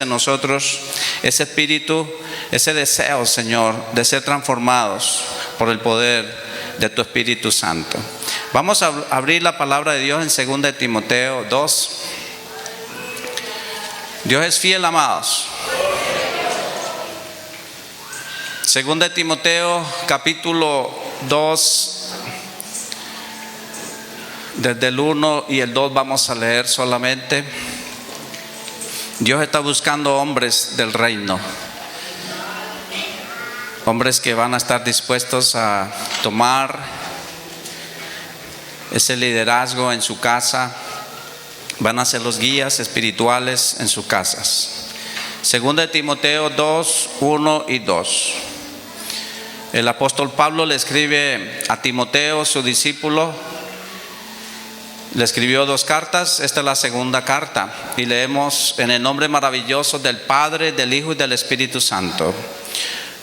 en nosotros ese espíritu, ese deseo, Señor, de ser transformados por el poder de tu Espíritu Santo. Vamos a abrir la palabra de Dios en 2 de Timoteo 2. Dios es fiel, amados. 2 de Timoteo capítulo 2, desde el 1 y el 2 vamos a leer solamente. Dios está buscando hombres del reino, hombres que van a estar dispuestos a tomar ese liderazgo en su casa, van a ser los guías espirituales en sus casas. 2 de Timoteo 2, 1 y 2. El apóstol Pablo le escribe a Timoteo, su discípulo. Le escribió 2 cartas, esta es la segunda carta, y leemos: en el nombre maravilloso del Padre, del Hijo y del Espíritu Santo.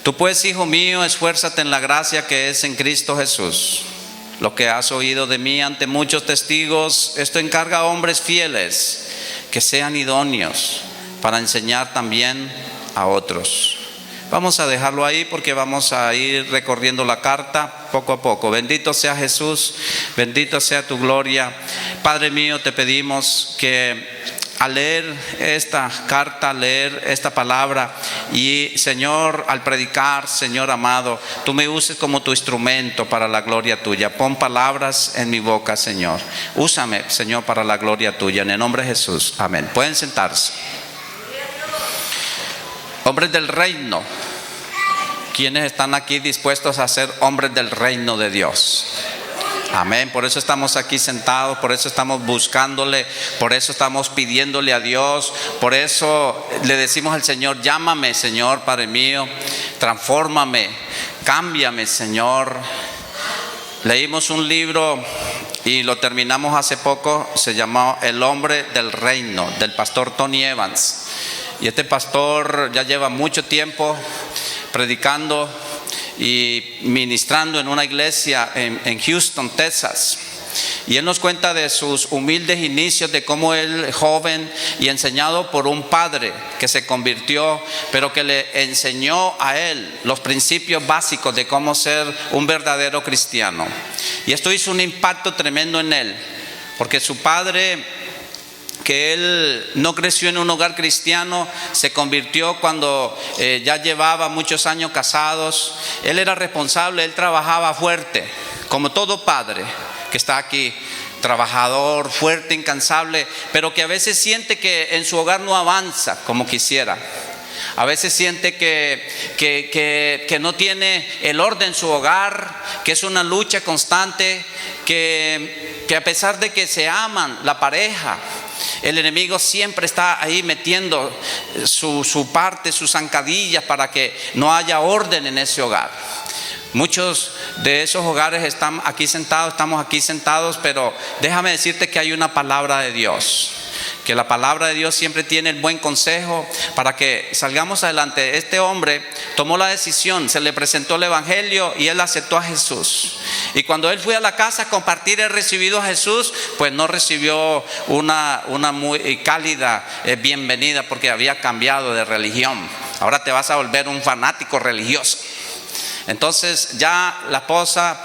Tú pues, hijo mío, esfuérzate en la gracia que es en Cristo Jesús. Lo que has oído de mí ante muchos testigos, esto encarga a hombres fieles, que sean idóneos para enseñar también a otros. Vamos a dejarlo ahí porque vamos a ir recorriendo la carta poco a poco. Bendito sea Jesús, bendito sea tu gloria. Padre mío, te pedimos que al leer esta carta, al leer esta palabra, y Señor, al predicar, Señor amado, tú me uses como tu instrumento para la gloria tuya. Pon palabras en mi boca, Señor. Úsame, Señor, para la gloria tuya. En el nombre de Jesús, amén. Pueden sentarse. Hombres del reino, ¿quiénes están aquí dispuestos a ser hombres del reino de Dios? Amén. Por eso estamos aquí sentados, por eso estamos buscándole, por eso estamos pidiéndole a Dios, por eso le decimos al Señor: llámame, Señor, Padre mío, transfórmame, cámbiame, Señor. Leímos un libro y lo terminamos hace poco, se llamó El hombre del reino, del pastor Tony Evans. Y este pastor ya lleva mucho tiempo predicando y ministrando en una iglesia en Houston, Texas. Y él nos cuenta de sus humildes inicios, de cómo él, joven y enseñado por un padre que se convirtió, pero que le enseñó a él los principios básicos de cómo ser un verdadero cristiano. Y esto hizo un impacto tremendo en él, porque su padre, que él no creció en un hogar cristiano, se convirtió cuando ya llevaba muchos años casados. Él era responsable, él trabajaba fuerte, como todo padre que está aquí, trabajador, fuerte, incansable, pero que a veces siente que en su hogar no avanza como quisiera. A veces siente que no tiene el orden en su hogar, que es una lucha constante, que a pesar de que se aman la pareja, el enemigo siempre está ahí metiendo su parte, sus zancadillas para que no haya orden en ese hogar. Muchos de esos hogares estamos aquí sentados, pero déjame decirte que hay una palabra de Dios, que la palabra de Dios siempre tiene el buen consejo para que salgamos adelante. Este hombre tomó la decisión, se le presentó el evangelio y él aceptó a Jesús. Y cuando él fue a la casa a compartir el recibido a Jesús, pues no recibió una muy cálida bienvenida, porque había cambiado de religión. Ahora te vas a volver un fanático religioso. Entonces ya la esposa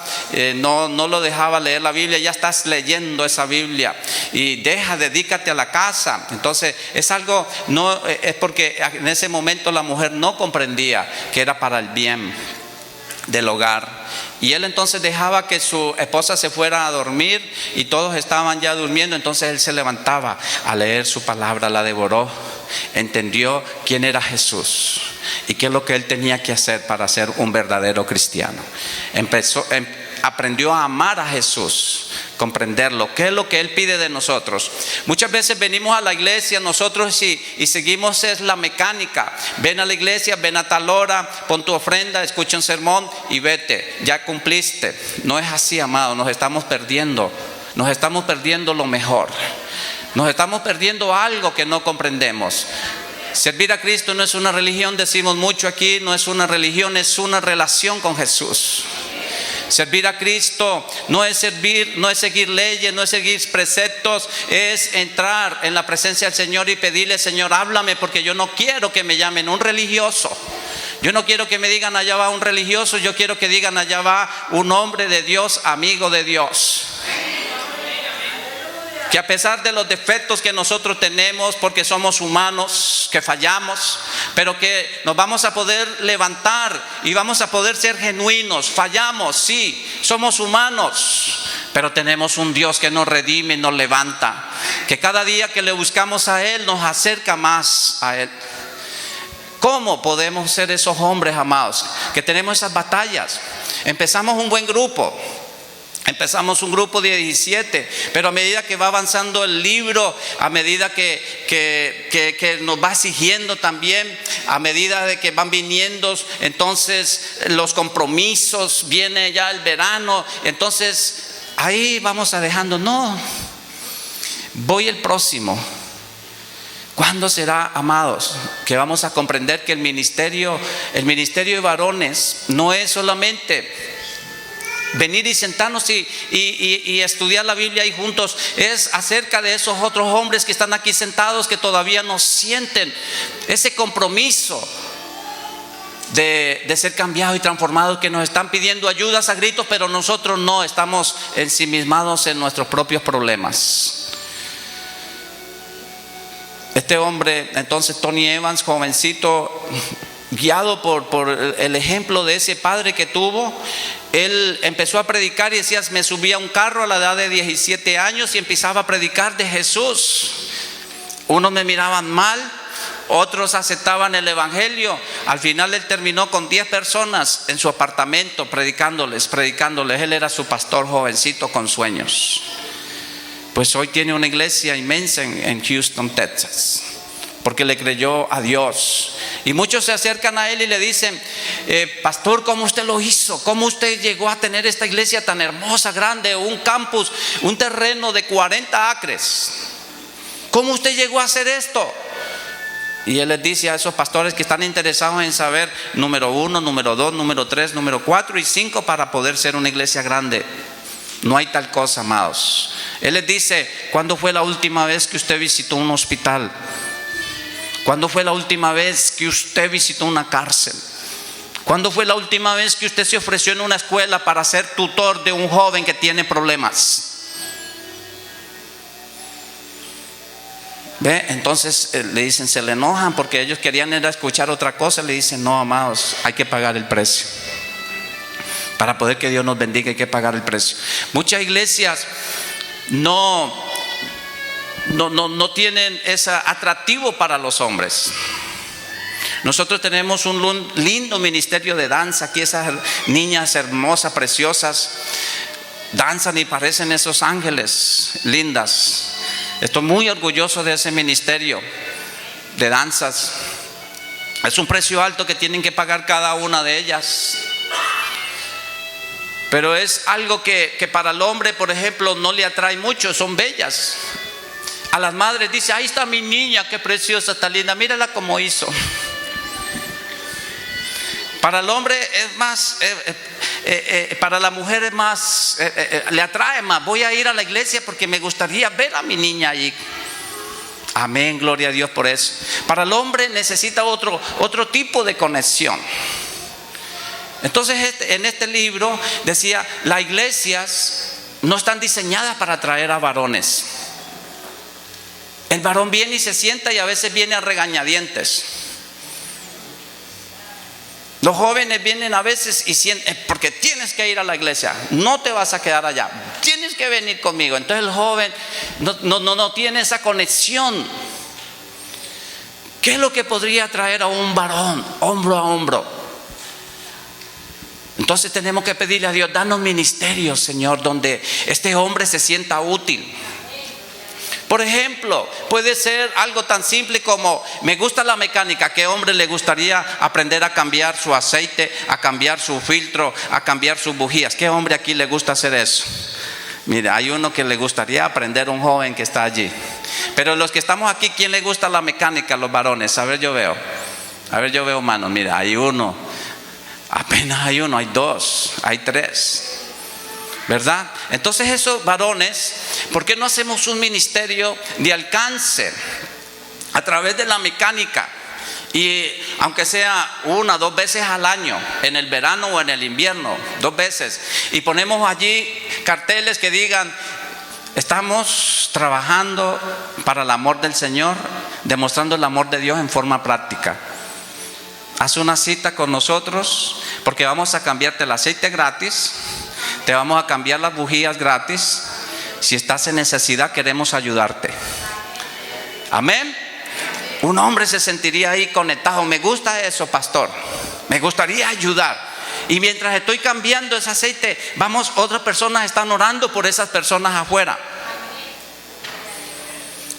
no lo dejaba leer la Biblia. Ya estás leyendo esa Biblia y dedícate a la casa. Entonces es algo, no es porque en ese momento la mujer no comprendía que era para el bien del hogar. Y él entonces dejaba que su esposa se fuera a dormir y todos estaban ya durmiendo. Entonces él se levantaba a leer su palabra, la devoró, entendió quién era Jesús y qué es lo que él tenía que hacer para ser un verdadero cristiano. Aprendió a amar a Jesús, comprenderlo, qué es lo que él pide de nosotros. Muchas veces venimos a la iglesia nosotros y seguimos es la mecánica. Ven a la iglesia, ven a tal hora, pon tu ofrenda, escucha un sermón y vete, ya cumpliste. No es así, amado, nos estamos perdiendo lo mejor. Nos estamos perdiendo algo que no comprendemos. Servir a Cristo no es una religión, decimos mucho aquí, no es una religión, es una relación con Jesús. Servir a Cristo no es seguir leyes, no es seguir preceptos, es entrar en la presencia del Señor y pedirle: Señor, háblame, porque yo no quiero que me llamen un religioso. Yo no quiero que me digan allá va un religioso, yo quiero que digan allá va un hombre de Dios, amigo de Dios. Que a pesar de los defectos que nosotros tenemos, porque somos humanos, que fallamos, pero que nos vamos a poder levantar y vamos a poder ser genuinos. Fallamos, sí, somos humanos, pero tenemos un Dios que nos redime y nos levanta, que cada día que le buscamos a Él nos acerca más a Él. ¿Cómo podemos ser esos hombres, amados, que tenemos esas batallas? Empezamos un buen grupo. Empezamos un grupo de 17, pero a medida que va avanzando el libro, a medida que nos va exigiendo también, a medida de que van viniendo, entonces los compromisos, viene ya el verano, entonces ahí vamos a dejando, no, voy el próximo. ¿Cuándo será, amados, que vamos a comprender que el ministerio de varones no es solamente venir y sentarnos y estudiar la Biblia ahí juntos? Es acerca de esos otros hombres que están aquí sentados, que todavía no sienten ese compromiso de ser cambiados y transformados, que nos están pidiendo ayudas a gritos, pero nosotros no, estamos ensimismados en nuestros propios problemas. Este hombre, entonces, Tony Evans, jovencito, guiado por el ejemplo de ese padre que tuvo, él empezó a predicar y decía: me subía a un carro a la edad de 17 años y empezaba a predicar de Jesús. Unos me miraban mal, otros aceptaban el evangelio. Al final él terminó con 10 personas en su apartamento predicándoles. Él era su pastor, jovencito con sueños. Pues hoy tiene una iglesia inmensa en Houston, Texas, porque le creyó a Dios. Y muchos se acercan a él y le dicen: pastor, ¿cómo usted lo hizo? ¿Cómo usted llegó a tener esta iglesia tan hermosa, grande, un campus, un terreno de 40 acres? ¿Cómo usted llegó a hacer esto? Y él les dice a esos pastores que están interesados en saber: número 1, número 2, número 3, número 4 y 5 para poder ser una iglesia grande. No hay tal cosa, amados. Él les dice: ¿cuándo fue la última vez que usted visitó un hospital? ¿Cuándo fue la última vez que usted visitó una cárcel? ¿Cuándo fue la última vez que usted se ofreció en una escuela para ser tutor de un joven que tiene problemas? ¿Ve? Entonces le dicen, se le enojan porque ellos querían ir a escuchar otra cosa. Le dicen: no, amados, hay que pagar el precio. Para poder que Dios nos bendiga hay que pagar el precio. Muchas iglesias no tienen ese atractivo para los hombres. Nosotros tenemos un lindo ministerio de danza. Aquí esas niñas hermosas, preciosas, danzan y parecen esos ángeles lindas. Estoy muy orgulloso de ese ministerio de danzas. Es un precio alto que tienen que pagar cada una de ellas. Pero es algo que para el hombre, por ejemplo, no le atrae mucho. Son bellas. A las madres dice: ahí está mi niña, qué preciosa, está linda, mírala cómo hizo. Para el hombre es más, para la mujer es más, le atrae más. Voy a ir a la iglesia porque me gustaría ver a mi niña allí. Amén, gloria a Dios por eso. Para el hombre necesita otro tipo de conexión. Entonces en este libro decía: las iglesias no están diseñadas para atraer a varones. El varón viene y se sienta y a veces viene a regañadientes. Los jóvenes vienen a veces y sienten: porque tienes que ir a la iglesia, no te vas a quedar allá, tienes que venir conmigo. Entonces el joven no tiene esa conexión. ¿Qué es lo que podría atraer a un varón hombro a hombro? Entonces tenemos que pedirle a Dios: danos ministerios, Señor, donde este hombre se sienta útil. Por ejemplo, puede ser algo tan simple como: me gusta la mecánica. ¿Qué hombre le gustaría aprender a cambiar su aceite, a cambiar su filtro, a cambiar sus bujías? ¿Qué hombre aquí le gusta hacer eso? Mira, hay uno que le gustaría aprender, un joven que está allí. Pero los que estamos aquí, ¿quién le gusta la mecánica? Los varones. A ver, yo veo manos. Mira, hay uno. Apenas hay uno, hay dos, hay tres. ¿verdad? Entonces esos varones, ¿por qué no hacemos un ministerio de alcance a través de la mecánica? Y aunque sea 1 o 2 veces al año, en el verano o en el invierno, 2 veces, y ponemos allí carteles que digan: estamos trabajando para el amor del Señor, demostrando el amor de Dios en forma práctica. Haz una cita con nosotros, porque vamos a cambiarte el aceite gratis, te vamos a cambiar las bujías gratis. Si estás en necesidad, queremos ayudarte. Amén. Un hombre se sentiría ahí conectado. Me gusta eso, pastor. Me gustaría ayudar. Y mientras estoy cambiando ese aceite, otras personas están orando por esas personas afuera.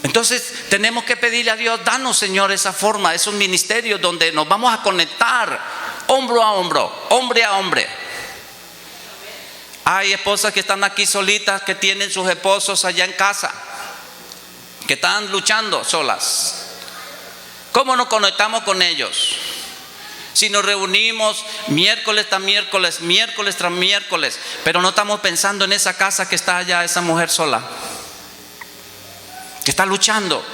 Entonces tenemos que pedirle a Dios: danos, Señor, esa forma, esos ministerios donde nos vamos a conectar hombro a hombro, hombre a hombre. Hay esposas que están aquí solitas, que tienen sus esposos allá en casa, que están luchando solas. ¿Cómo nos conectamos con ellos? Si nos reunimos miércoles tras miércoles, miércoles tras miércoles, pero no estamos pensando en esa casa que está allá, esa mujer sola, que está luchando.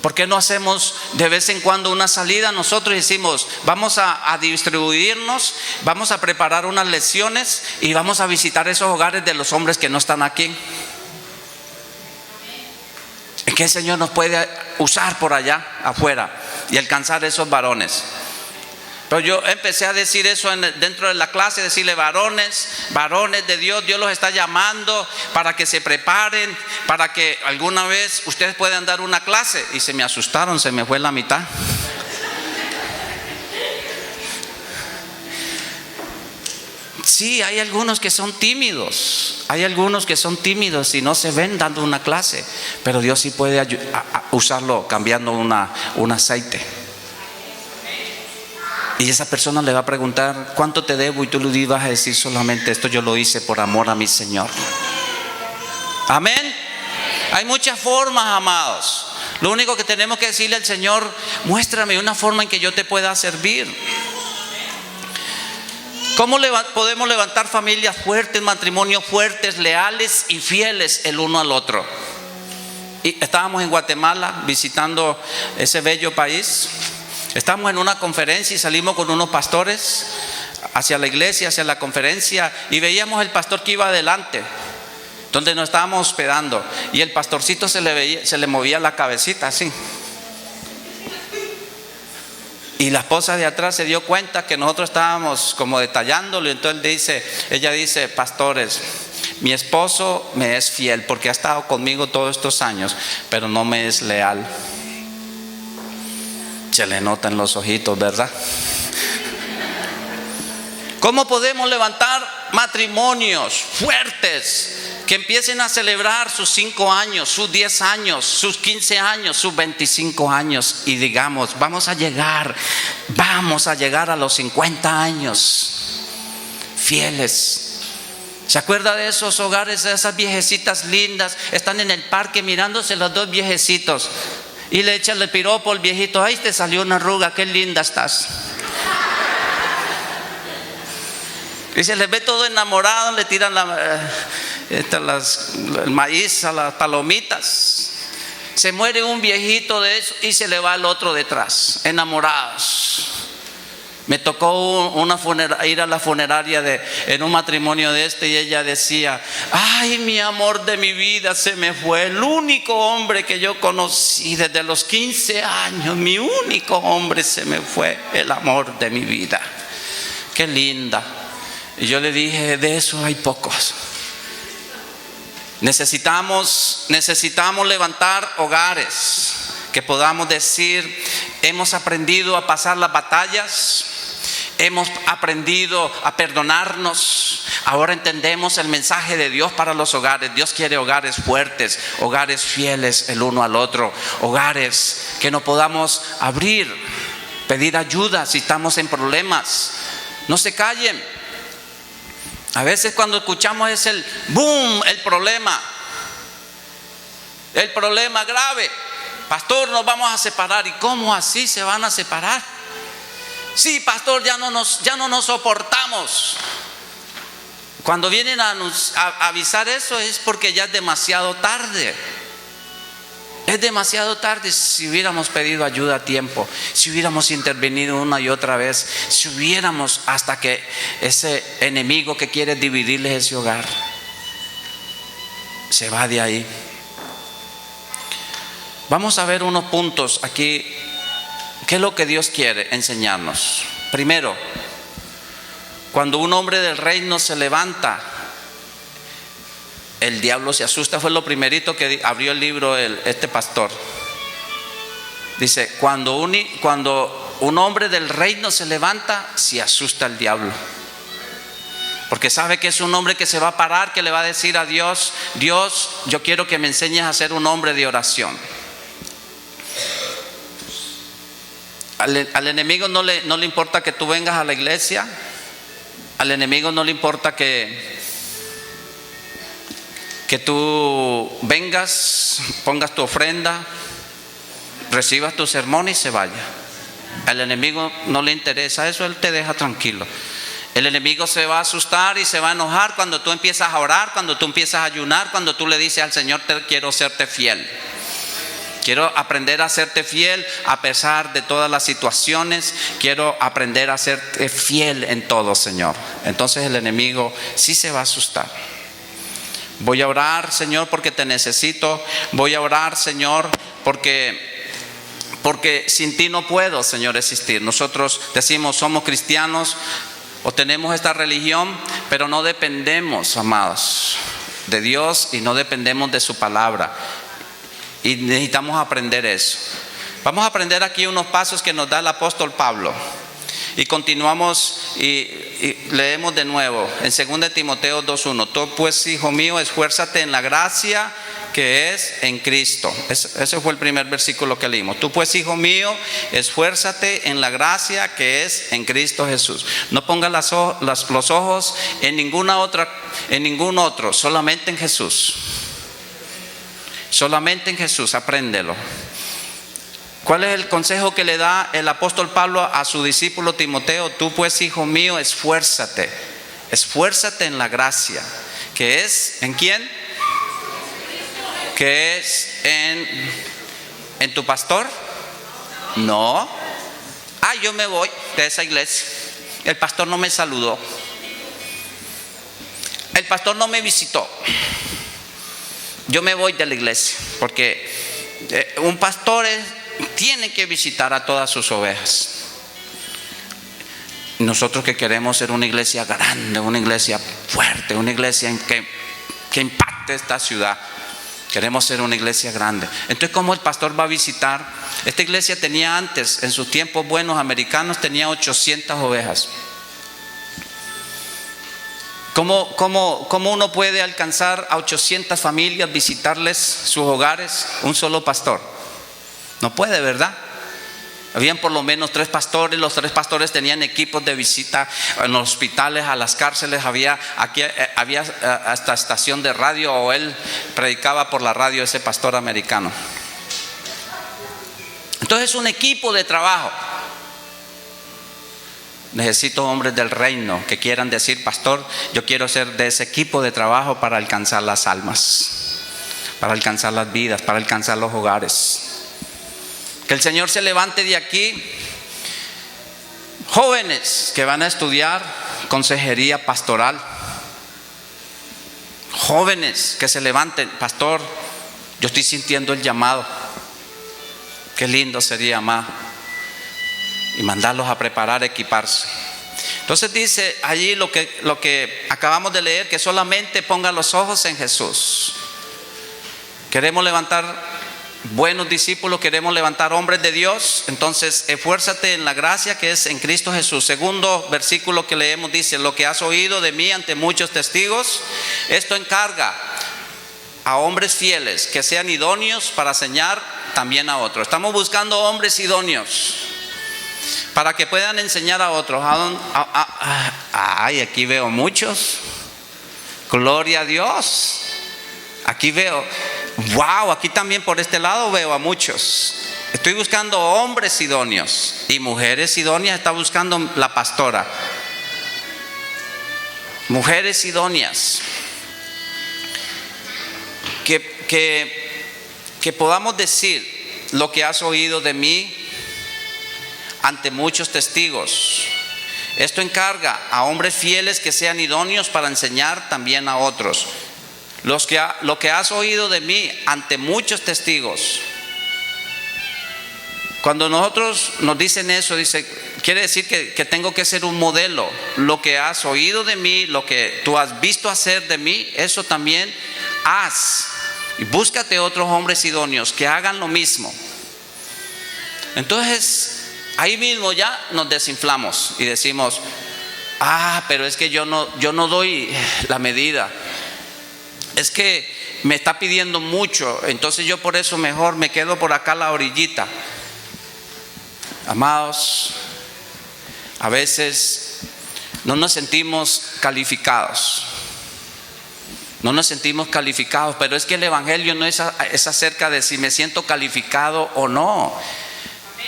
¿Por qué no hacemos de vez en cuando una salida? Nosotros decimos: vamos a distribuirnos, vamos a preparar unas lecciones y vamos a visitar esos hogares de los hombres que no están aquí. Es que el Señor nos puede usar por allá afuera y alcanzar esos varones. Pero yo empecé a decir eso dentro de la clase, decirle: varones de Dios, Dios los está llamando para que se preparen, para que alguna vez ustedes puedan dar una clase. Y se me asustaron, se me fue la mitad. Sí, hay algunos que son tímidos, y no se ven dando una clase, pero Dios sí puede usarlo cambiando un aceite. Y esa persona le va a preguntar: ¿cuánto te debo? Y tú le vas a decir solamente: esto yo lo hice por amor a mi Señor. Amén. Hay muchas formas, amados. Lo único que tenemos que decirle al Señor: muéstrame una forma en que yo te pueda servir. ¿Cómo podemos levantar familias fuertes, matrimonios fuertes, leales y fieles el uno al otro? Y estábamos en Guatemala visitando ese bello país. Estamos en una conferencia y salimos con unos pastores hacia la iglesia, hacia la conferencia, y veíamos el pastor que iba adelante, donde nos estábamos hospedando, y el pastorcito se le movía la cabecita así. Y la esposa de atrás se dio cuenta que nosotros estábamos como detallándolo, y entonces ella dice: pastores, mi esposo me es fiel porque ha estado conmigo todos estos años, pero no me es leal. Se le nota en los ojitos, ¿verdad? ¿Cómo podemos levantar matrimonios fuertes que empiecen a celebrar sus 5 años, sus 10 años, sus 15 años, sus 25 años, y digamos: vamos a llegar a los 50 años fieles? ¿Se acuerda de esos hogares, de esas viejecitas lindas? Están en el parque mirándose los 2 viejecitos, y le echan el piropo al viejito: ¡ay, te salió una arruga, qué linda estás! Y se les ve todo enamorado, le tiran el maíz a las palomitas. Se muere un viejito de eso y se le va el otro detrás, enamorados. Me tocó ir a la funeraria en un matrimonio de y ella decía: ay, mi amor de mi vida se me fue, el único hombre que yo conocí desde los 15 años, mi único hombre se me fue, el amor de mi vida. Qué linda. Y yo le dije: de eso hay pocos. Necesitamos levantar hogares que podamos decir: hemos aprendido a pasar las batallas, hemos aprendido a perdonarnos, ahora entendemos el mensaje de Dios para los hogares. Dios quiere hogares fuertes, hogares fieles el uno al otro, hogares que nos podamos abrir, pedir ayuda si estamos en problemas. No se callen. A veces cuando escuchamos es el boom, el problema grave. Pastor, nos vamos a separar. ¿Y cómo así se van a separar? Sí, pastor, ya no nos soportamos. Cuando vienen a avisar eso es porque ya es demasiado tarde. Es demasiado tarde. Si hubiéramos pedido ayuda a tiempo, si hubiéramos intervenido una y otra vez, si hubiéramos hasta que ese enemigo que quiere dividirles ese hogar se va de ahí. Vamos a ver unos puntos aquí. ¿Qué es lo que Dios quiere enseñarnos? Primero, cuando un hombre del reino se levanta, el diablo se asusta. Fue lo primerito que abrió el libro este pastor. Dice, cuando un hombre del reino se levanta, se asusta el diablo. Porque sabe que es un hombre que se va a parar, que le va a decir a Dios: Dios, yo quiero que me enseñes a ser un hombre de oración. Al enemigo no le importa que tú vengas a la iglesia. Al enemigo no le importa que tú vengas, pongas tu ofrenda, recibas tu sermón y se vaya. Al enemigo no le interesa eso, él te deja tranquilo. El enemigo se va a asustar y se va a enojar cuando tú empiezas a orar, cuando tú empiezas a ayunar, cuando tú le dices al Señor: quiero serte fiel. Quiero aprender a serte fiel a pesar de todas las situaciones. Quiero aprender a serte fiel en todo, Señor. Entonces el enemigo sí se va a asustar. Voy a orar, Señor, porque te necesito. Voy a orar, Señor, porque sin ti no puedo, Señor, existir. Nosotros decimos somos cristianos o tenemos esta religión, pero no dependemos, amados, de Dios y no dependemos de su palabra. Y necesitamos aprender eso. Vamos a aprender aquí unos pasos que nos da el apóstol Pablo. Y continuamos y leemos de nuevo en 2 Timoteo 2:1. Tú pues, hijo mío, esfuérzate en la gracia que es en Cristo. Ese fue el primer versículo que leímos. Tú pues, hijo mío, esfuérzate en la gracia que es en Cristo Jesús. No pongas los ojos en ningún otro, solamente en Jesús. Solamente en Jesús, apréndelo. ¿Cuál es el consejo que le da el apóstol Pablo a su discípulo Timoteo? Tú pues, hijo mío, esfuérzate en la gracia. ¿Que es en quién? ¿Que es en tu pastor? No. Yo me voy de esa iglesia. El pastor no me saludó. El pastor no me visitó. Yo me voy de la iglesia, porque un pastor tiene que visitar a todas sus ovejas. Nosotros que queremos ser una iglesia grande, una iglesia fuerte, una iglesia que impacte esta ciudad, queremos ser una iglesia grande. Entonces, ¿cómo el pastor va a visitar? Esta iglesia tenía antes, en sus tiempos buenos americanos, tenía 800 ovejas. ¿Cómo uno puede alcanzar a 800 familias, visitarles sus hogares, un solo pastor? No puede, ¿verdad? Habían por lo menos 3 pastores. Los 3 pastores tenían equipos de visita en los hospitales, a las cárceles. Había hasta estación de radio, o él predicaba por la radio, ese pastor americano. Entonces, un equipo de trabajo. Necesito hombres del reino que quieran decir: pastor, yo quiero ser de ese equipo de trabajo para alcanzar las almas, para alcanzar las vidas, para alcanzar los hogares. Que el Señor se levante de aquí jóvenes que van a estudiar consejería pastoral. Jóvenes que se levanten: pastor, yo estoy sintiendo el llamado. Qué lindo sería, amado, y mandarlos a preparar, equiparse. Entonces dice allí lo que acabamos de leer, que solamente ponga los ojos en Jesús. Queremos levantar buenos discípulos, queremos levantar hombres de Dios. Entonces, esfuérzate en la gracia que es en Cristo Jesús. Segundo versículo que leemos dice: lo que has oído de mí ante muchos testigos, esto encarga a hombres fieles que sean idóneos para enseñar también a otros. Estamos buscando hombres idóneos para que puedan enseñar a otros. Aquí veo muchos. Gloria a Dios. Aquí veo, wow, aquí también por este lado veo a muchos. Estoy buscando hombres idóneos y mujeres idóneas. Está buscando la pastora. mujeres idóneas, que podamos decir lo que has oído de mí ante muchos testigos. Esto encarga a hombres fieles que sean idóneos para enseñar también a otros. Lo que has oído de mí ante muchos testigos. Cuando nosotros nos dicen eso, quiere decir que tengo que ser un modelo. Lo que has oído de mí, lo que tú has visto hacer de mí, eso también haz. Y búscate otros hombres idóneos que hagan lo mismo. Entonces, ahí mismo ya nos desinflamos y decimos: pero es que yo no doy la medida. Es que me está pidiendo mucho, entonces yo por eso mejor me quedo por acá a la orillita. Amados, a veces no nos sentimos calificados. No nos sentimos calificados, pero es que el evangelio no es acerca de si me siento calificado o no.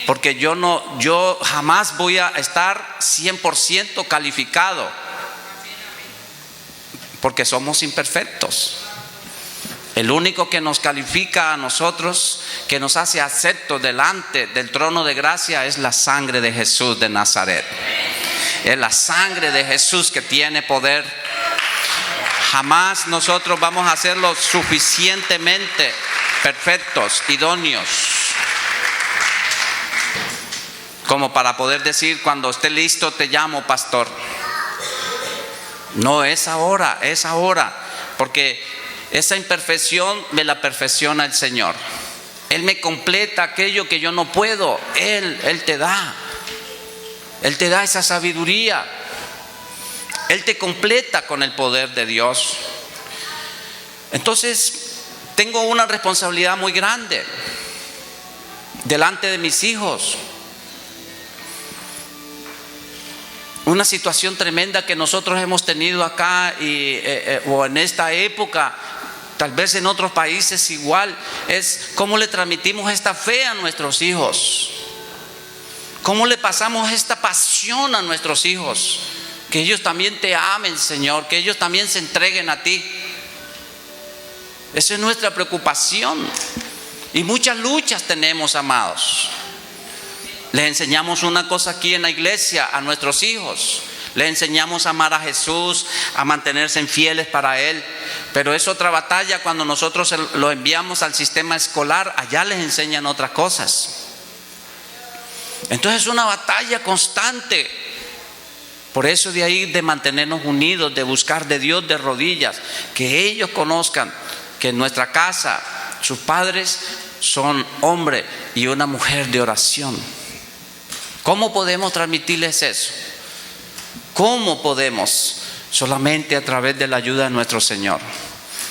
Porque yo jamás voy a estar 100% calificado, porque somos imperfectos. El único que nos califica a nosotros, que nos hace aceptos delante del trono de gracia, es la sangre de Jesús de Nazaret. Es la sangre de Jesús que tiene poder. Jamás nosotros vamos a ser lo suficientemente perfectos, idóneos, como para poder decir: cuando esté listo te llamo, pastor. No, es ahora, porque esa imperfección me la perfecciona el Señor. Él me completa aquello que yo no puedo. Él te da esa sabiduría. Él te completa con el poder de Dios. Entonces, tengo una responsabilidad muy grande delante de mis hijos. Una situación tremenda que nosotros hemos tenido acá o en esta época, tal vez en otros países igual, es cómo le transmitimos esta fe a nuestros hijos. Cómo le pasamos esta pasión a nuestros hijos. Que ellos también te amen, Señor, que ellos también se entreguen a ti. Esa es nuestra preocupación. Y muchas luchas tenemos, amados. Les enseñamos una cosa aquí en la iglesia a nuestros hijos. Les enseñamos a amar a Jesús, a mantenerse fieles para Él. Pero es otra batalla cuando nosotros lo enviamos al sistema escolar. Allá les enseñan otras cosas. Entonces es una batalla constante. Por eso de ahí de mantenernos unidos, de buscar de Dios de rodillas. Que ellos conozcan que en nuestra casa sus padres son hombre y una mujer de oración. ¿Cómo podemos transmitirles eso? ¿Cómo podemos? Solamente a través de la ayuda de nuestro Señor.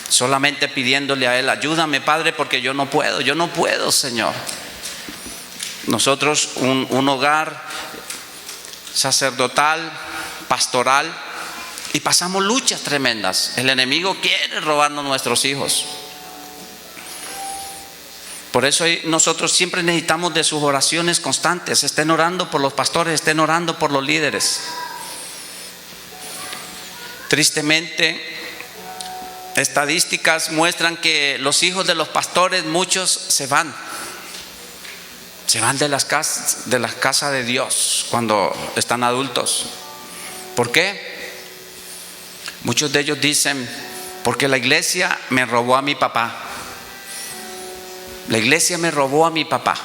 Solamente pidiéndole a Él: ayúdame, Padre, porque yo no puedo, Señor. Nosotros, un hogar sacerdotal, pastoral, y pasamos luchas tremendas. El enemigo quiere robarnos nuestros hijos. Por eso nosotros siempre necesitamos de sus oraciones constantes. Estén orando por los pastores, estén orando por los líderes. Tristemente, estadísticas muestran que los hijos de los pastores, muchos se van de las casas de Dios cuando están adultos. ¿Por qué? Muchos de ellos dicen: porque la iglesia me robó a mi papá. La iglesia me robó a mi papá.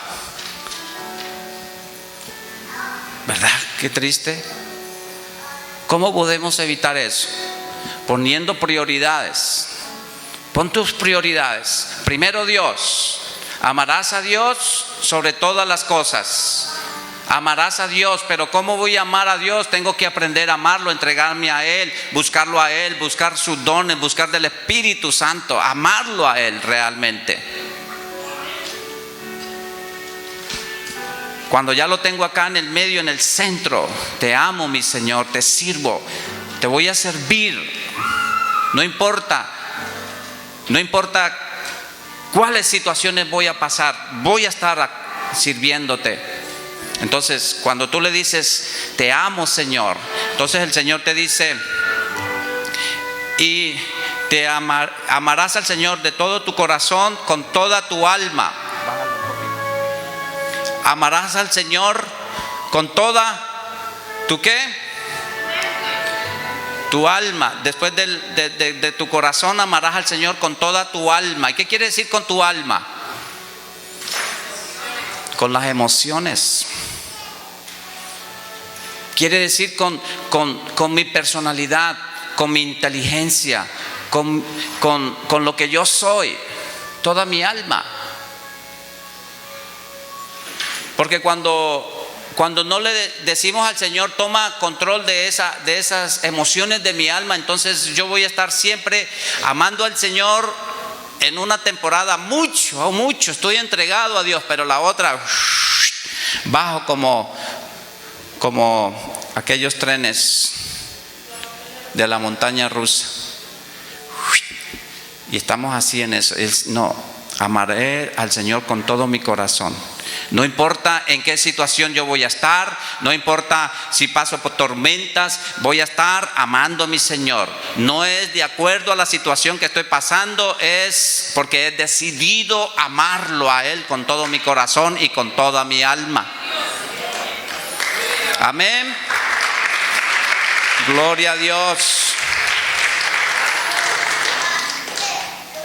¿Verdad? Qué triste. ¿Cómo podemos evitar eso? Poniendo prioridades. Pon tus prioridades. Primero Dios. Amarás a Dios sobre todas las cosas. Amarás a Dios, pero ¿cómo voy a amar a Dios? Tengo que aprender a amarlo, entregarme a Él, buscarlo a Él, buscar sus dones, buscar del Espíritu Santo, amarlo a Él realmente. Cuando ya lo tengo acá en el medio, en el centro, te amo, mi Señor, te sirvo, te voy a servir. No importa cuáles situaciones voy a pasar, voy a estar sirviéndote. Entonces, cuando tú le dices: te amo, Señor, entonces el Señor te dice: y te amarás al Señor de todo tu corazón, con toda tu alma. Amarás al Señor con toda tu ¿qué? Tu alma. Después de tu corazón amarás al Señor con toda tu alma. ¿Y qué quiere decir con tu alma? Con las emociones. Quiere decir con mi personalidad, con mi inteligencia, con lo que yo soy, toda mi alma. Porque cuando no le decimos al Señor, toma control de esas emociones de mi alma, entonces yo voy a estar siempre amando al Señor en una temporada mucho, estoy entregado a Dios, pero la otra bajo como aquellos trenes de la montaña rusa. Y estamos así en eso. No, amaré al Señor con todo mi corazón. No importa en qué situación yo voy a estar, no importa si paso por tormentas, voy a estar amando a mi Señor. No es de acuerdo a la situación que estoy pasando, es porque he decidido amarlo a Él con todo mi corazón y con toda mi alma. Amén. Gloria a Dios.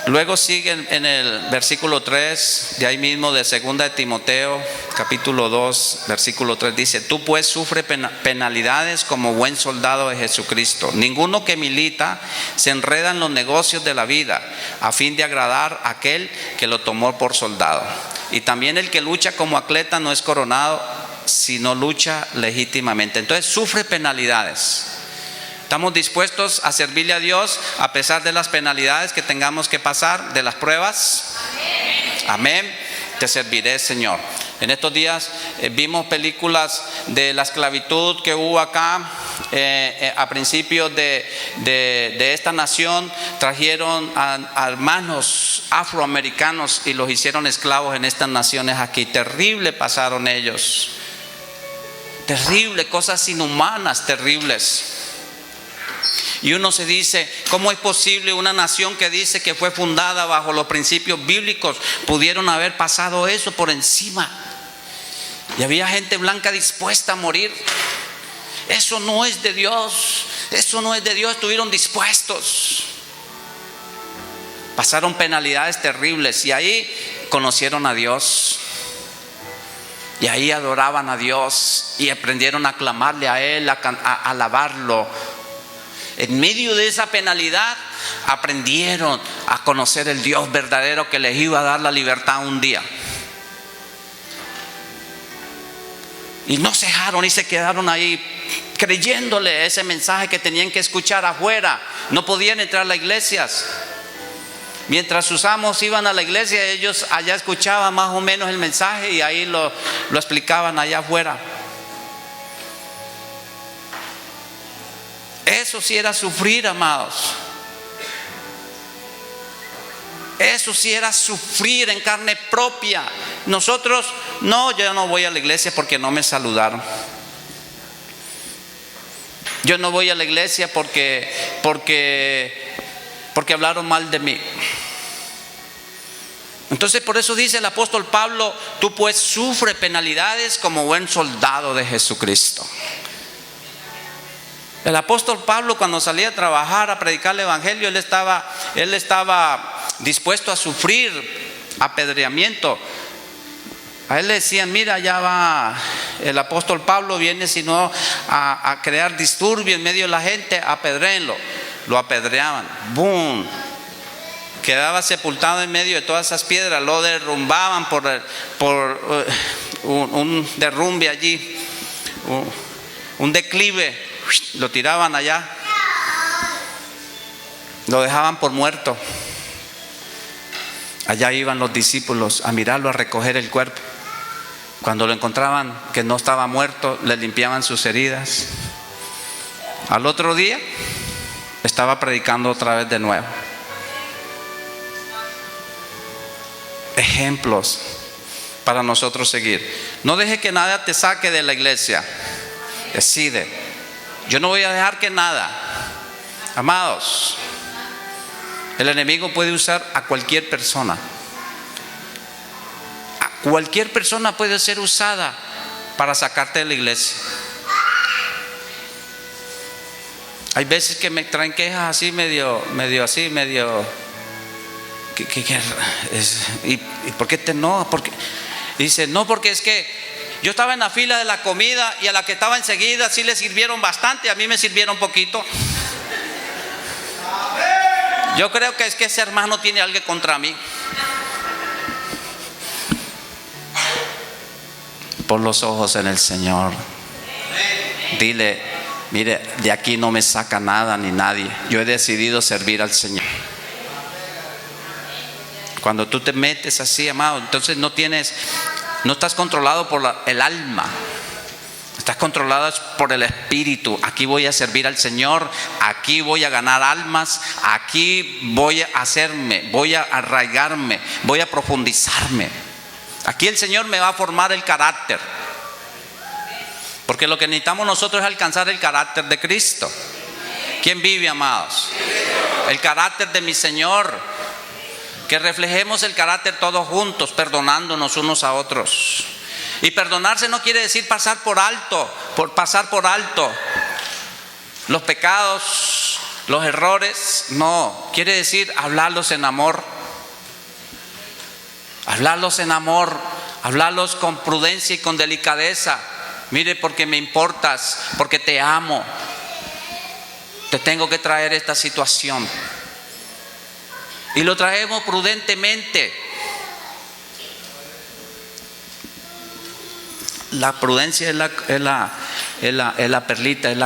Luego sigue en el versículo 3, de ahí mismo de 2 de Timoteo, capítulo 2, versículo 3, dice: tú pues sufre penalidades como buen soldado de Jesucristo. Ninguno que milita se enreda en los negocios de la vida, a fin de agradar a aquel que lo tomó por soldado. Y también el que lucha como atleta no es coronado, sino lucha legítimamente. Entonces sufre penalidades. ¿Estamos dispuestos a servirle a Dios a pesar de las penalidades que tengamos que pasar, de las pruebas? Amén. Te serviré, Señor. En estos días vimos películas de la esclavitud que hubo acá. A principios de esta nación trajeron a hermanos afroamericanos y los hicieron esclavos en estas naciones aquí. Terrible pasaron ellos. Terrible, cosas inhumanas, terribles. Y uno se dice, ¿cómo es posible una nación que dice que fue fundada bajo los principios bíblicos pudieron haber pasado eso por encima? Y había gente blanca dispuesta a morir. Eso no es de Dios. Eso no es de Dios. Estuvieron dispuestos. Pasaron penalidades terribles y ahí conocieron a Dios. Y ahí adoraban a Dios y aprendieron a clamarle a Él, a alabarlo. En medio de esa penalidad aprendieron a conocer el Dios verdadero que les iba a dar la libertad un día. Y no cejaron y se quedaron ahí creyéndole ese mensaje que tenían que escuchar afuera. No podían entrar a las iglesias. Mientras sus amos iban a la iglesia, ellos allá escuchaban más o menos el mensaje y ahí lo explicaban allá afuera. Eso sí era sufrir, amados. Eso sí era sufrir en carne propia. Nosotros, no, yo no voy a la iglesia porque no me saludaron. Yo no voy a la iglesia porque hablaron mal de mí. Entonces por eso dice el apóstol Pablo: tú pues sufre penalidades como buen soldado de Jesucristo. El apóstol Pablo, cuando salía a trabajar, a predicar el evangelio, él estaba dispuesto a sufrir apedreamiento. A él le decían: mira, ya va el apóstol Pablo, viene sino a crear disturbio en medio de la gente, apedréenlo. Lo apedreaban, ¡boom! Quedaba sepultado en medio de todas esas piedras, lo derrumbaban por un derrumbe allí, un declive. Lo tiraban allá, lo dejaban por muerto. Allá iban los discípulos a mirarlo, a recoger el cuerpo. Cuando lo encontraban que no estaba muerto, le limpiaban sus heridas. Al otro día estaba predicando otra vez de nuevo. Ejemplos para nosotros seguir. No deje que nada te saque de la iglesia. Decide: yo no voy a dejar que nada, amados, El enemigo puede usar a cualquier persona. A cualquier persona puede ser usada para sacarte de la iglesia. Hay veces que me traen quejas así medio ¿y por qué te no? Porque dice, no, porque es que yo estaba en la fila de la comida y a la que estaba enseguida sí le sirvieron bastante, a mí me sirvieron poquito. Yo creo que es que ese hermano tiene algo contra mí. Pon los ojos en el Señor. Dile, mire, de aquí no me saca nada ni nadie. Yo he decidido servir al Señor. Cuando tú te metes así, amado, entonces no estás controlado por el alma. Estás controlado por el espíritu. Aquí voy a servir al Señor. Aquí voy a ganar almas. Aquí voy a hacerme, voy a arraigarme, voy a profundizarme. Aquí el Señor me va a formar el carácter. Porque lo que necesitamos nosotros es alcanzar el carácter de Cristo. ¿Quién vive, amados? El carácter de mi Señor. Que reflejemos el carácter todos juntos, perdonándonos unos a otros. Y perdonarse no quiere decir pasar por alto los pecados, los errores. No, quiere decir hablarlos en amor. Hablarlos en amor, hablarlos con prudencia y con delicadeza. Mire, porque me importas, porque te amo. Te tengo que traer esta situación. Y lo traemos prudentemente. La prudencia es la perlita, es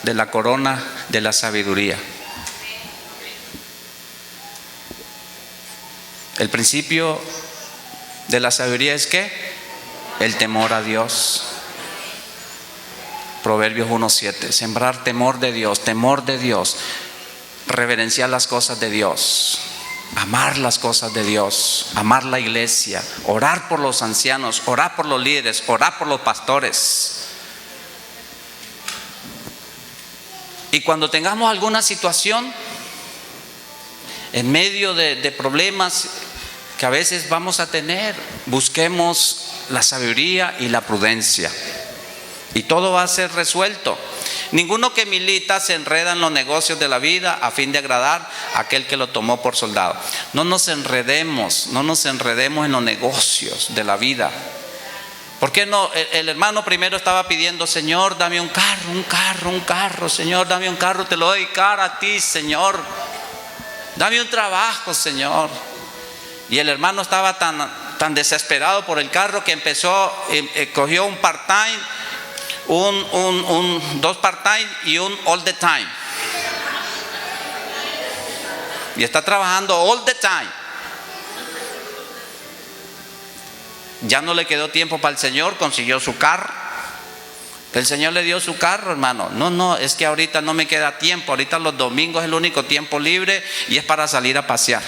de la corona de la sabiduría. El principio de la sabiduría es ¿qué? El temor a Dios. Proverbios 1:7. Sembrar temor de Dios, reverenciar las cosas de Dios, amar las cosas de Dios, amar la iglesia, orar por los ancianos, orar por los líderes, orar por los pastores. Y cuando tengamos alguna situación en medio de problemas que a veces vamos a tener, busquemos la sabiduría y la prudencia, y todo va a ser resuelto. Ninguno que milita se enreda en los negocios de la vida a fin de agradar a aquel que lo tomó por soldado. No nos enredemos en los negocios de la vida. ¿Por qué no? El hermano primero estaba pidiendo, Señor, dame un carro, Señor, dame un carro, te lo doy cara a ti, Señor. Dame un trabajo, Señor. Y el hermano estaba tan desesperado por el carro que cogió un part-time, dos part-time y un all the time. Y está trabajando all the time. Ya no le quedó tiempo para el Señor, consiguió su carro. El Señor le dio su carro, hermano. No, es que ahorita no me queda tiempo. Ahorita los domingos es el único tiempo libre y es para salir a pasear.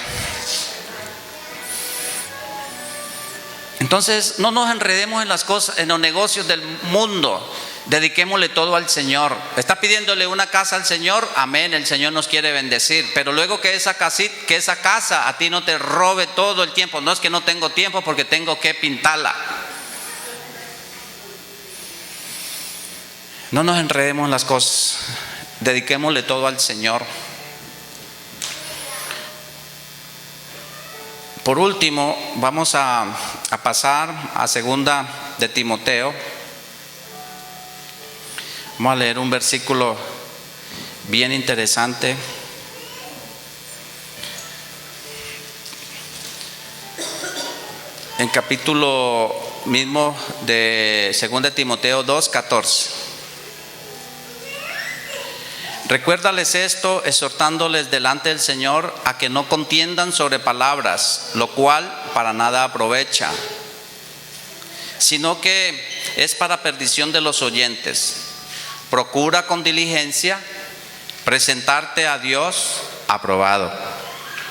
Entonces, no nos enredemos en las cosas, en los negocios del mundo. Dediquémosle todo al Señor. Está pidiéndole una casa al Señor, amén, el Señor nos quiere bendecir. Pero luego que esa casa a ti no te robe todo el tiempo. No es que no tengo tiempo porque tengo que pintarla. No nos enredemos en las cosas. Dediquémosle todo al Señor. Por último, vamos a pasar a 2 de Timoteo. Vamos a leer un versículo bien interesante. En capítulo mismo de 2 de Timoteo 2:14. Recuérdales esto, exhortándoles delante del Señor a que no contiendan sobre palabras, lo cual para nada aprovecha, sino que es para perdición de los oyentes. Procura con diligencia presentarte a Dios aprobado,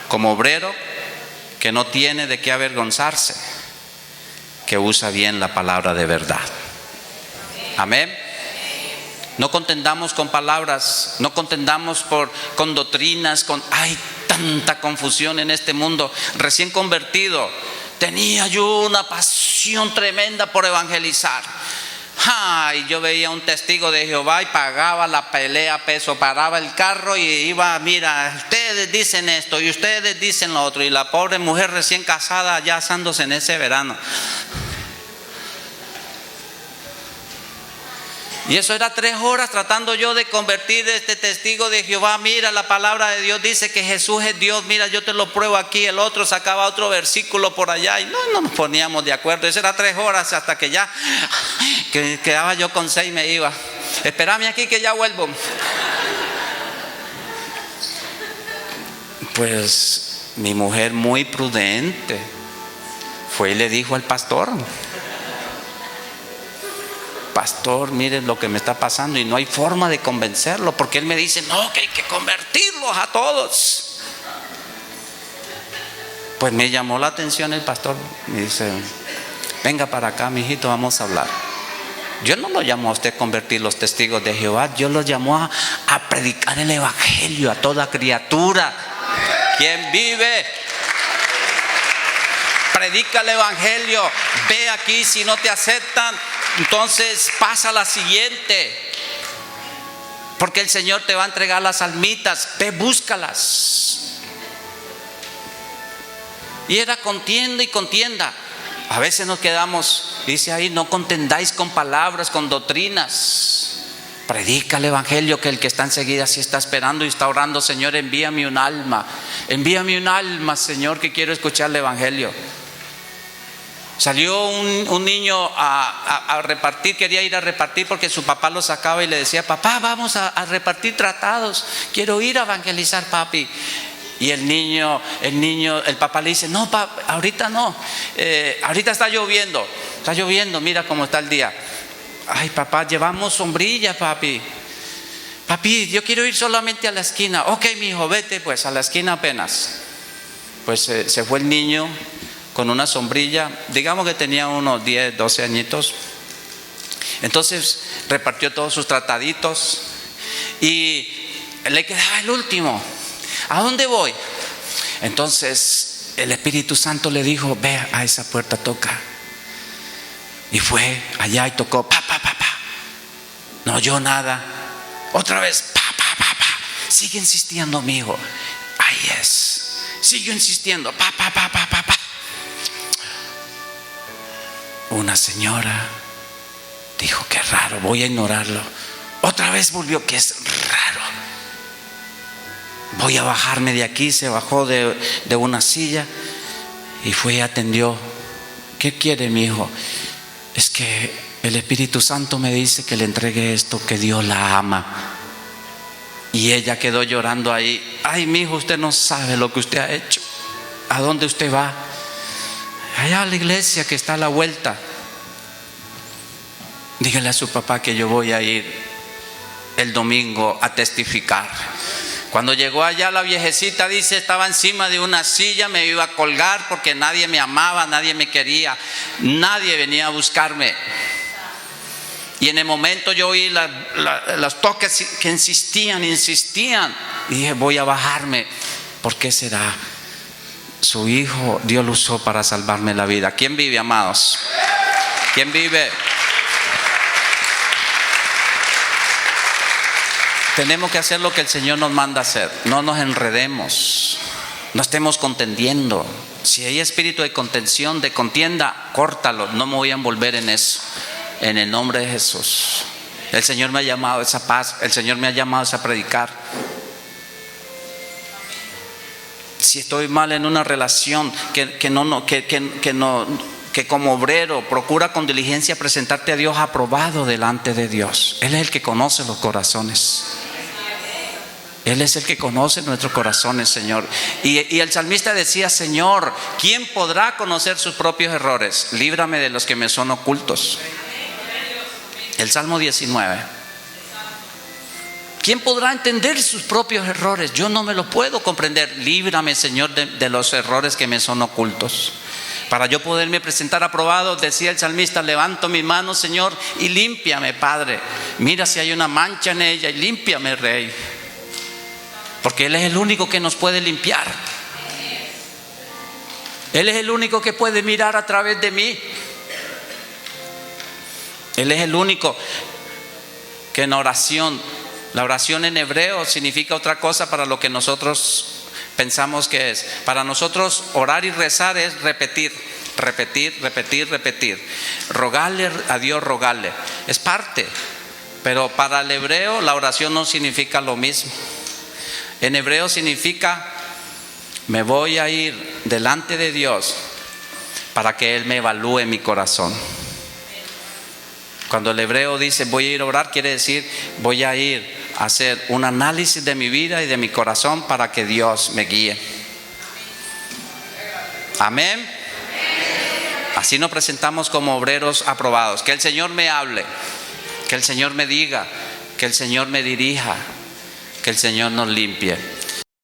como obrero que no tiene de qué avergonzarse, que usa bien la palabra de verdad. Amén. No contendamos con palabras, no contendamos con doctrinas, tanta confusión en este mundo. Recién convertido, tenía yo una pasión tremenda por evangelizar. Y yo veía un testigo de Jehová y pagaba la pelea a peso, paraba el carro y iba, mira, ustedes dicen esto y ustedes dicen lo otro. Y la pobre mujer recién casada ya asándose en ese verano. Y eso era 3 horas tratando yo de convertir a este testigo de Jehová. Mira, la palabra de Dios dice que Jesús es Dios. Mira, yo te lo pruebo aquí. El otro sacaba otro versículo por allá y no nos poníamos de acuerdo. Eso era 3 horas hasta que ya que quedaba yo con 6 y me iba. Espérame aquí que ya vuelvo. Pues mi mujer, muy prudente, fue y le dijo al pastor: pastor, mire lo que me está pasando y no hay forma de convencerlo, porque él me dice, no, que hay que convertirlos a todos. Pues me llamó la atención el pastor, me dice, venga para acá, mijito, vamos a hablar. Yo no lo llamo a usted convertir los testigos de Jehová, yo lo llamo a predicar el evangelio a toda criatura. ¿Quién vive? Predica el evangelio. Ve aquí, si no te aceptan, entonces pasa a la siguiente, porque el Señor te va a entregar las almitas. Ve, búscalas. Y era contienda y contienda. A veces nos quedamos, dice ahí, no contendáis con palabras, con doctrinas. Predica el evangelio, que el que está enseguida sí está esperando y está orando: Señor, envíame un alma, Señor, que quiero escuchar el evangelio. Salió un niño a repartir, quería ir a repartir porque su papá lo sacaba y le decía: papá, vamos a repartir tratados, quiero ir a evangelizar, papi. Y el papá le dice: no, ahorita no, ahorita está lloviendo, mira cómo está el día. Ay, papá, llevamos sombrilla, papi, yo quiero ir solamente a la esquina. Ok, mi hijo, vete pues a la esquina apenas. Pues se fue el niño con una sombrilla, digamos que tenía unos 10, 12 añitos. Entonces repartió todos sus trataditos y le quedaba el último. ¿A dónde voy? Entonces el Espíritu Santo le dijo: ve a esa puerta, toca. Y fue allá y tocó, pa. No oyó nada. Otra vez, pa. Sigue insistiendo, mi hijo. Ahí es. Sigue insistiendo, pa. Una señora dijo: qué raro, voy a ignorarlo. Otra vez volvió: que es raro, voy a bajarme de aquí. Se bajó de una silla y fue y atendió. ¿Qué quiere, mi hijo? Es que el Espíritu Santo me dice que le entregue esto, que Dios la ama. Y ella quedó llorando ahí. Ay, mi hijo, usted no sabe lo que usted ha hecho. ¿A dónde usted va? Allá a la iglesia que está a la vuelta. Dígale a su papá que yo voy a ir el domingo a testificar. Cuando llegó allá, la viejecita dice: estaba encima de una silla, me iba a colgar porque nadie me amaba, nadie me quería, nadie venía a buscarme. Y en el momento yo oí los toques que insistían. Y dije: voy a bajarme. ¿Por qué será? Su hijo, Dios lo usó para salvarme la vida. ¿Quién vive, amados? ¿Quién vive? Tenemos que hacer lo que el Señor nos manda hacer. No nos enredemos, no estemos contendiendo. Si hay espíritu de contención, de contienda, córtalo. No me voy a envolver en eso, en el nombre de Jesús. El Señor me ha llamado a esa paz, el Señor me ha llamado a esa predicar. Si estoy mal en una relación, que como obrero procura con diligencia presentarte a Dios aprobado delante de Dios. Él es el que conoce los corazones. Él es el que conoce nuestros corazones, Señor. Y el salmista decía: Señor, ¿quién podrá conocer sus propios errores? Líbrame de los que me son ocultos. El Salmo 19. ¿Quién podrá entender sus propios errores? Yo no me lo puedo comprender. Líbrame, Señor, de los errores que me son ocultos. Para yo poderme presentar aprobado, decía el salmista: levanto mi mano, Señor, y límpiame, Padre. Mira si hay una mancha en ella y límpiame, Rey. Porque Él es el único que nos puede limpiar. Él es el único que puede mirar a través de mí. Él es el único que en oración, la oración en hebreo significa otra cosa para lo que nosotros pensamos que es. Para nosotros orar y rezar es repetir, repetir, repetir, repetir. Rogarle a Dios, rogarle. Es parte. Pero para el hebreo la oración no significa lo mismo. En hebreo significa: me voy a ir delante de Dios para que Él me evalúe mi corazón. Cuando el hebreo dice voy a ir a orar, quiere decir voy a ir a hacer un análisis de mi vida y de mi corazón para que Dios me guíe. Amén. Así nos presentamos como obreros aprobados. Que el Señor me hable, que el Señor me diga, que el Señor me dirija, que el Señor nos limpie.